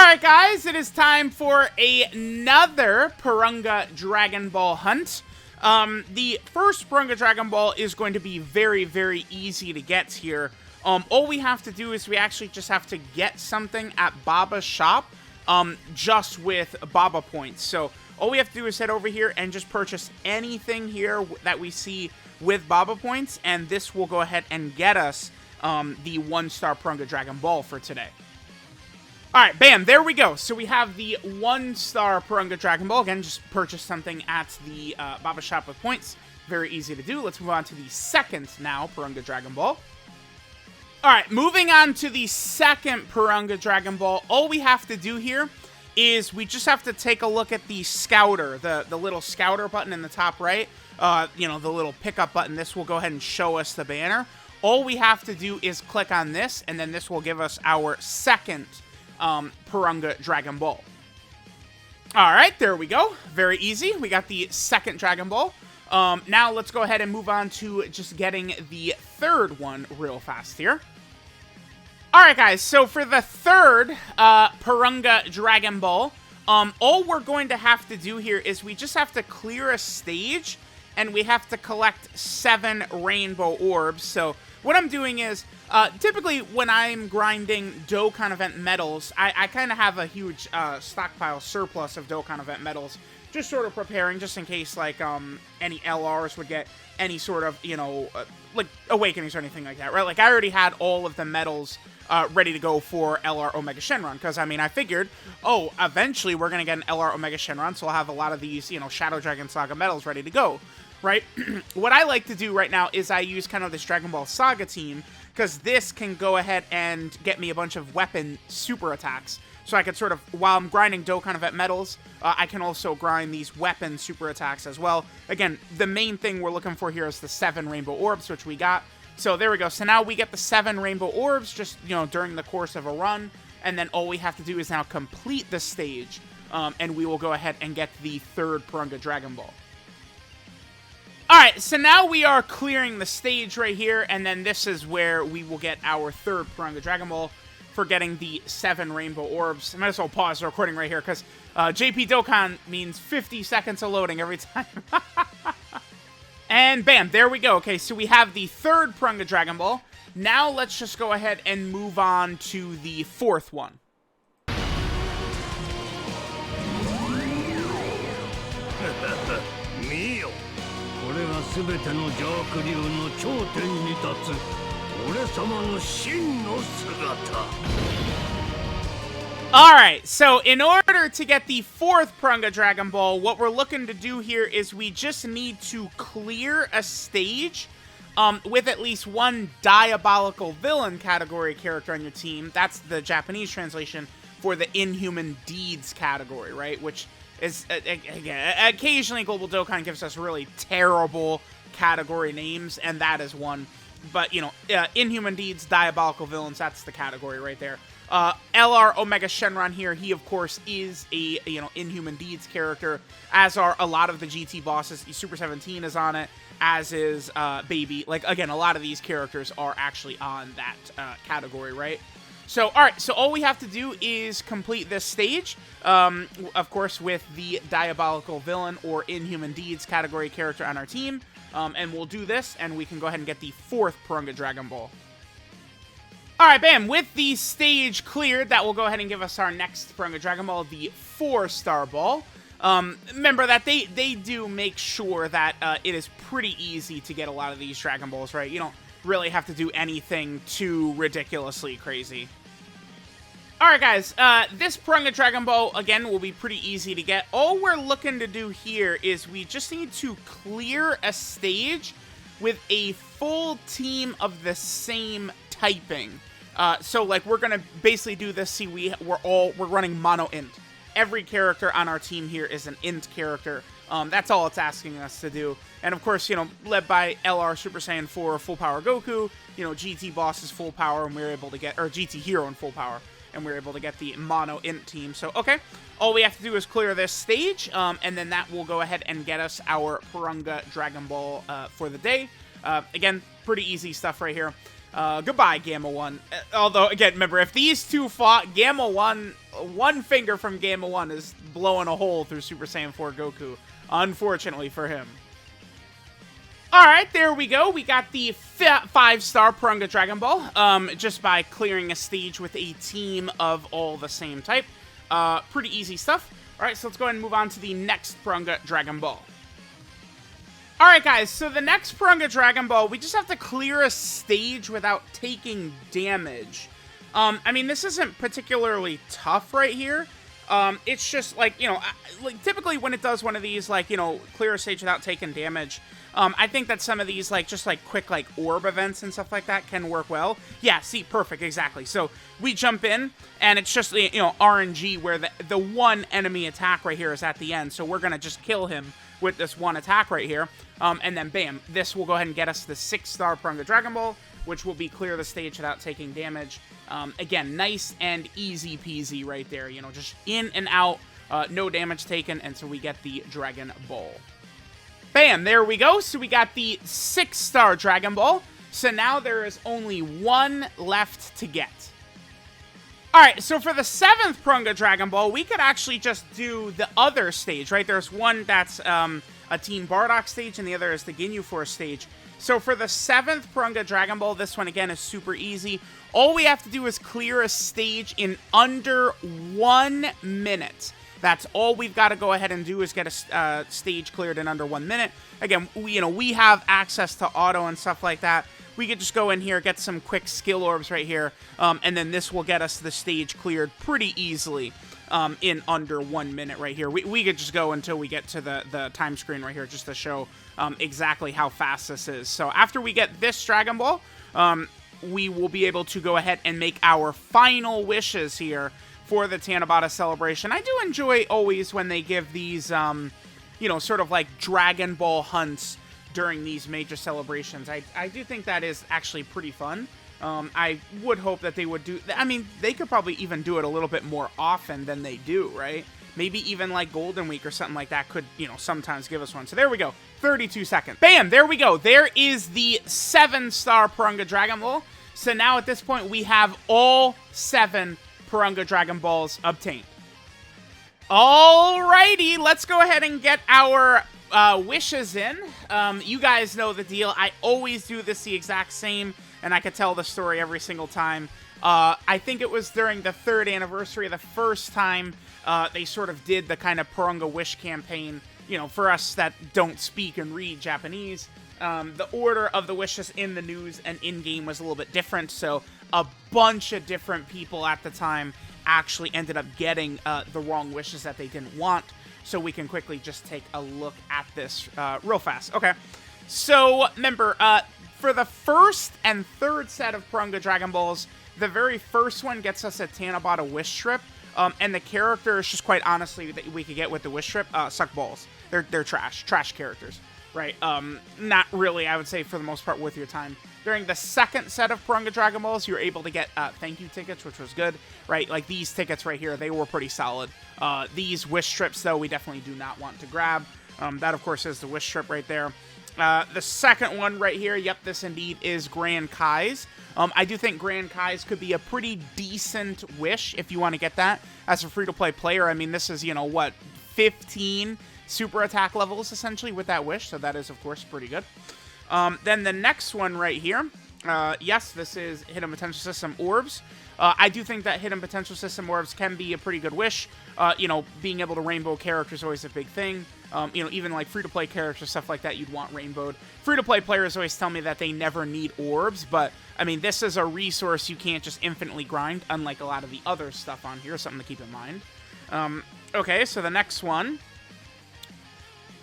Alright guys, it is time for another Porunga Dragon Ball hunt. The first Porunga Dragon Ball is going to be very, very easy to get here. All we have to do is we actually just have to get something at Baba's shop, just with Baba points. So all we have to do is head over here and just purchase anything here that we see with Baba points, and this will go ahead and get us the 1-star Porunga Dragon Ball for today. Alright, bam, there we go. So we have the 1-star Porunga Dragon Ball. Again, just purchase something at the Baba shop with points. Very easy to do. Let's move on to the second now Porunga Dragon Ball. Alright, moving on to the second Porunga Dragon Ball. All we have to do here is we just have to take a look at the scouter, the little scouter button in the top right. You know, the little pickup button. This will go ahead and show us the banner. All we have to do is click on this, and then this will give us our second Porunga Dragon Ball. Alright, there we go. Very easy. We got the second Dragon Ball. Now let's go ahead and move on to just getting the third one real fast here. Alright guys, so for the third Porunga Dragon Ball, all we're going to have to do here is we just have to clear a stage, and we have to collect 7 rainbow orbs. So what I'm doing is, typically when I'm grinding Dokkan event medals, I kind of have a huge stockpile surplus of Dokkan event medals, just sort of preparing, just in case, like, any LRs would get any sort of, you know, like, awakenings or anything like that, right? Like, I already had all of the medals ready to go for LR Omega Shenron, because, I mean, I figured, oh, eventually we're going to get an LR Omega Shenron, so I'll have a lot of these, you know, Shadow Dragon Saga medals ready to go. Right? What I like to do right now is I use kind of this Dragon Ball Saga team, because this can go ahead and get me a bunch of weapon super attacks. So I can sort of, while I'm grinding Dokkan event medals, I can also grind these weapon super attacks as well. Again, the main thing we're looking for here is the 7 rainbow orbs, which we got. So there we go. So now we get the 7 rainbow orbs just, you know, during the course of a run. And then all we have to do is now complete the stage. And we will go ahead and get the third Porunga Dragon Ball. Alright, so now we are clearing the stage right here, and then this is where we will get our third Porunga Dragon Ball for getting the 7 rainbow orbs. I might as well pause the recording right here, because JP Dokkan means 50 seconds of loading every time. And bam, there we go. Okay, so we have the third Porunga Dragon Ball. Now let's just go ahead and move on to the fourth one. Alright, so in order to get the fourth Porunga Dragon Ball, what we're looking to do here is we just need to clear a stage with at least one diabolical villain category character on your team. That's the Japanese translation for the Inhuman Deeds category, right? Which is, again, occasionally Global Dokkan gives us really terrible category names, and that is one. But, you know, Inhuman Deeds, Diabolical Villains, that's the category right there. LR Omega Shenron here, he, of course, is a, you know, Inhuman Deeds character, as are a lot of the GT bosses. Super 17 is on it, as is Baby. Like, again, a lot of these characters are actually on that category, right? So, alright, so all we have to do is complete this stage, of course, with the Diabolical Villain or Inhuman Deeds category character on our team, and we'll do this, and we can go ahead and get the fourth Porunga Dragon Ball. Alright, bam, with the stage cleared, that will go ahead and give us our next Porunga Dragon Ball, the 4-star ball. Remember that they do make sure that it is pretty easy to get a lot of these Dragon Balls, right? You don't really have to do anything too ridiculously crazy. Alright guys, this Porunga Dragon Ball, again, will be pretty easy to get. All we're looking to do here is we just need to clear a stage with a full team of the same typing. So, like, we're gonna basically do this, see, we're running mono int. Every character on our team here is an int character. That's all it's asking us to do. And of course, you know, led by LR Super Saiyan 4 Full Power Goku, you know, GT Boss is full power, and we were able to get, or GT Hero in full power, and we were able to get the mono int team. So, okay, all we have to do is clear this stage, and then that will go ahead and get us our Porunga Dragon Ball for the day. Again, pretty easy stuff right here. Goodbye, Gamma 1. Although, again, remember, if these two fought, Gamma 1, one finger from Gamma 1 is blowing a hole through Super Saiyan 4 Goku, unfortunately for him. Alright, there we go. We got the 5-star Porunga Dragon Ball, just by clearing a stage with a team of all the same type. Pretty easy stuff. Alright, so let's go ahead and move on to the next Porunga Dragon Ball. Alright guys, so the next Porunga Dragon Ball, we just have to clear a stage without taking damage. I mean, this isn't particularly tough right here. It's just, like, you know, like, typically when it does one of these, like, you know, clear a stage without taking damage, I think that some of these, like, just, like, quick, like, orb events and stuff like that can work well. Yeah, see, perfect, exactly. So, we jump in, and it's just, you know, RNG, where the one enemy attack right here is at the end, so we're gonna just kill him with this one attack right here, and then, bam, this will go ahead and get us the 6-star Porunga Dragon Ball, which will be clear the stage without taking damage. Again, nice and easy peasy right there, you know, just in and out, no damage taken, and so we get the Dragon Ball. Bam, there we go. So we got the 6-star Dragon Ball. So now there is only one left to get. Alright, so for the 7th Porunga Dragon Ball, we could actually just do the other stage, right? There's one that's a Team Bardock stage, and the other is the Ginyu Force stage. So for the 7th Porunga Dragon Ball, this one, again, is super easy. All we have to do is clear a stage in under 1 minute. That's all we've got to go ahead and do is get a stage cleared in under 1 minute. Again, we have access to auto and stuff like that. We could just go in here, get some quick skill orbs right here, and then this will get us the stage cleared pretty easily in under 1 minute right here. We could just go until we get to the time screen right here just to show exactly how fast this is. So after we get this Dragon Ball, we will be able to go ahead and make our final wishes here for the TANABATA celebration. I do enjoy always when they give these, you know, sort of like Dragon Ball hunts during these major celebrations. I do think that is actually pretty fun. I would hope that they would do, I mean, they could probably even do it a little bit more often than they do, right? Maybe even like Golden Week or something like that could, you know, sometimes give us one. So there we go, 32 seconds. Bam, there we go. There is the 7-star Porunga Dragon Ball. So now at this point, we have all 7 Porunga Dragon Balls obtained. Alrighty, let's go ahead and get our wishes in. You guys know the deal. I always do this the exact same, and I could tell the story every single time. I think it was during the 3rd anniversary, the first time they sort of did the kind of Porunga Wish campaign. You know, for us that don't speak and read Japanese, the order of the wishes in the news and in-game was a little bit different, so a bunch of different people at the time actually ended up getting the wrong wishes that they didn't want. So we can quickly just take a look at this real fast. Okay, so remember, for the 1st and 3rd set of Porunga Dragon Balls, the very first one gets us a TANABATA Wish Strip, and the characters, just quite honestly, that we could get with the Wish Strip, suck balls. They're trash characters, right? Not really, I would say, for the most part, worth your time. During the 2nd set of Porunga Dragon Balls, you were able to get thank you tickets, which was good, right? Like these tickets right here, they were pretty solid. These Wish Strips, though, we definitely do not want to grab. That, of course, is the Wish Strip right there. The second one right here, yep, this indeed is Grand Kai's. I do think Grand Kai's could be a pretty decent wish if you want to get that as a free-to-play player. I mean, this is, you know, what, 15 super attack levels, essentially, with that wish, so that is, of course, pretty good. Then the next one right here, yes, this is Hidden Potential System Orbs. I do think that Hidden Potential System Orbs can be a pretty good wish. You know, being able to rainbow characters is always a big thing. You know, even like free-to-play characters, stuff like that, you'd want rainbowed. Free-to-play players always tell me that they never need orbs, but, I mean, this is a resource you can't just infinitely grind, unlike a lot of the other stuff on here, something to keep in mind. Okay, so the next one.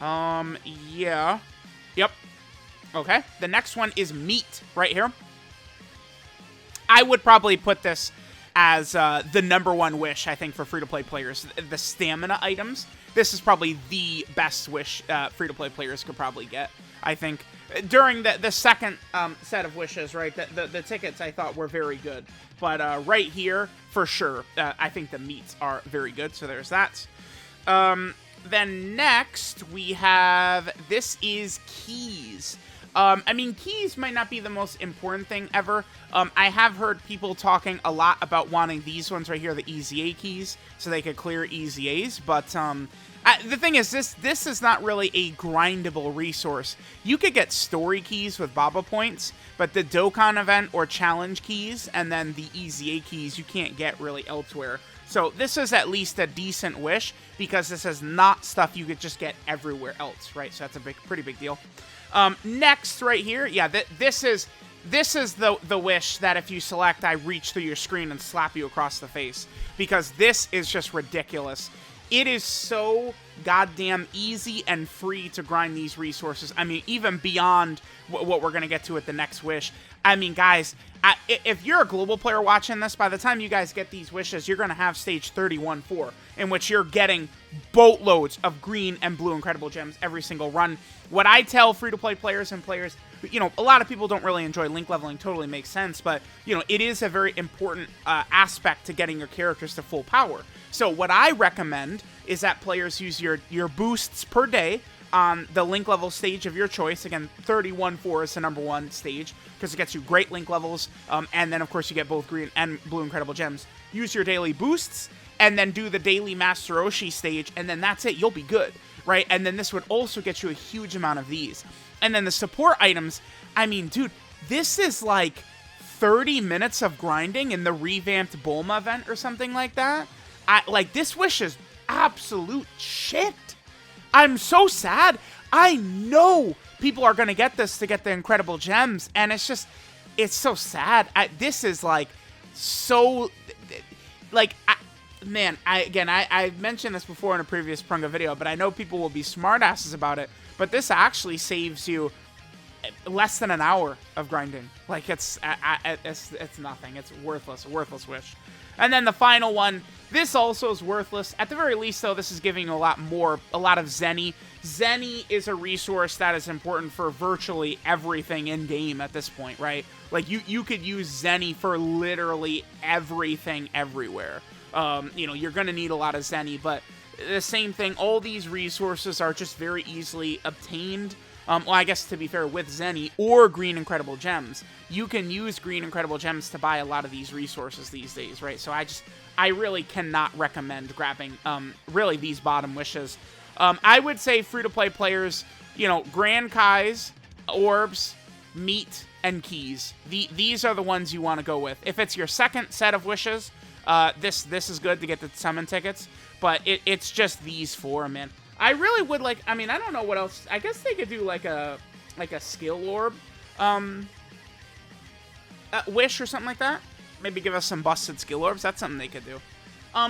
Yeah. Yep. Okay, the next one is meat right here. I would probably put this as the #1 wish, I think, for free-to-play players. The stamina items. This is probably the best wish free-to-play players could probably get, I think. During the second set of wishes, right, the tickets I thought were very good. But right here, for sure, I think the meats are very good, so there's that. Then next, we have, this is keys. I mean, keys might not be the most important thing ever. I have heard people talking a lot about wanting these ones right here, the Easy A keys, so they could clear Easy A's, but the thing is, this is not really a grindable resource. You could get story keys with Baba points, but the Dokkan event or challenge keys, and then the Easy A keys, you can't get really elsewhere. So this is at least a decent wish, because this is not stuff you could just get everywhere else, right? So that's a pretty big deal. Next, right here, yeah, this is the wish that if you select, I reach through your screen and slap you across the face, because this is just ridiculous. It is so goddamn easy and free to grind these resources. I mean, even beyond what we're going to get to at the next wish. I mean, guys, if you're a global player watching this, by the time you guys get these wishes, you're going to have stage 31-4, in which you're getting boatloads of green and blue incredible gems every single run. What I tell free-to-play players and players, you know, a lot of people don't really enjoy link leveling, totally makes sense, but, you know, it is a very important aspect to getting your characters to full power. So what I recommend is that players use your boosts per day on the link level stage of your choice. Again, 31-4 is the #1 stage, because it gets you great link levels, and then, of course, you get both green and blue incredible gems. Use your daily boosts, and then do the daily Master Roshi stage, and then that's it. You'll be good, right? And then this would also get you a huge amount of these. And then the support items, I mean, dude, this is like 30 minutes of grinding in the revamped Bulma event or something like that. Like, this wish is absolute shit. I'm so sad. I know people are going to get this to get the incredible gems, and it's just, it's so sad. This is, like, so, like, man, I've mentioned this before in a previous Porunga video, but I know people will be smartasses about it, but this actually saves you less than an hour of grinding. Like, it's nothing. It's worthless. A worthless wish. And then the final one, this also is worthless. At the very least, though, this is giving you a lot of Zenny. Zenny is a resource that is important for virtually everything in-game at this point, right? Like, you could use Zenny for literally everything everywhere. You know, you're going to need a lot of Zenny, but the same thing, all these resources are just very easily obtained. Well, I guess to be fair, with Zenny or Green Incredible Gems. You can use Green Incredible Gems to buy a lot of these resources these days, right? So I really cannot recommend grabbing, really, these bottom wishes. I would say free-to-play players, you know, Grand Kais, Orbs, Meat, and Keys. These are the ones you want to go with. If it's your second set of wishes, this is good to get the summon tickets, but it's just these four, man. I really would like, I mean, I don't know what else. I guess they could do like a skill orb wish or something like that. Maybe give us some busted skill orbs. That's something they could do.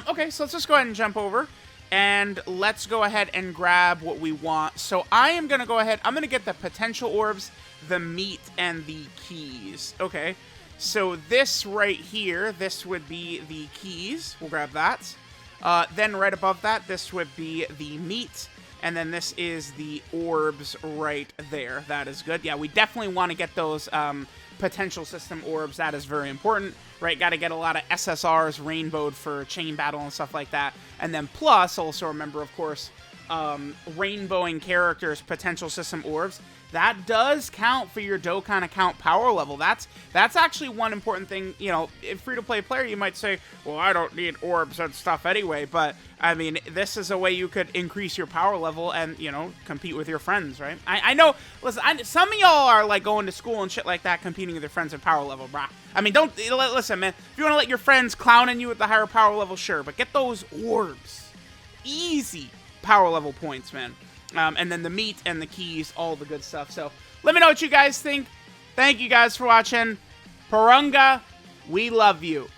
Okay, so let's just go ahead and jump over. And let's go ahead and grab what we want. So I am going to go ahead. I'm going to get the potential orbs, the meat, and the keys. Okay, so this right here, this would be the keys. We'll grab that. Then right above that, this would be the meat, and then this is the orbs right there. That is good. Yeah, we definitely want to get those potential system orbs. That is very important, right? Got to get a lot of SSRs rainbowed for chain battle and stuff like that. And then plus, also remember, of course, rainbowing characters, potential system orbs. That does count for your Dokkan account power level. That's actually one important thing. You know, if free-to-play player, you might say, well, I don't need orbs and stuff anyway. But, I mean, this is a way you could increase your power level and, you know, compete with your friends, right? I know, listen, some of y'all are, like, going to school and shit like that, competing with your friends at power level, brah. I mean, listen, man. If you want to let your friends clowning you at the higher power level, sure. But get those orbs. Easy power level points, man. And then the meat and the keys, all the good stuff. So let me know what you guys think. Thank you guys for watching. Porunga, we love you.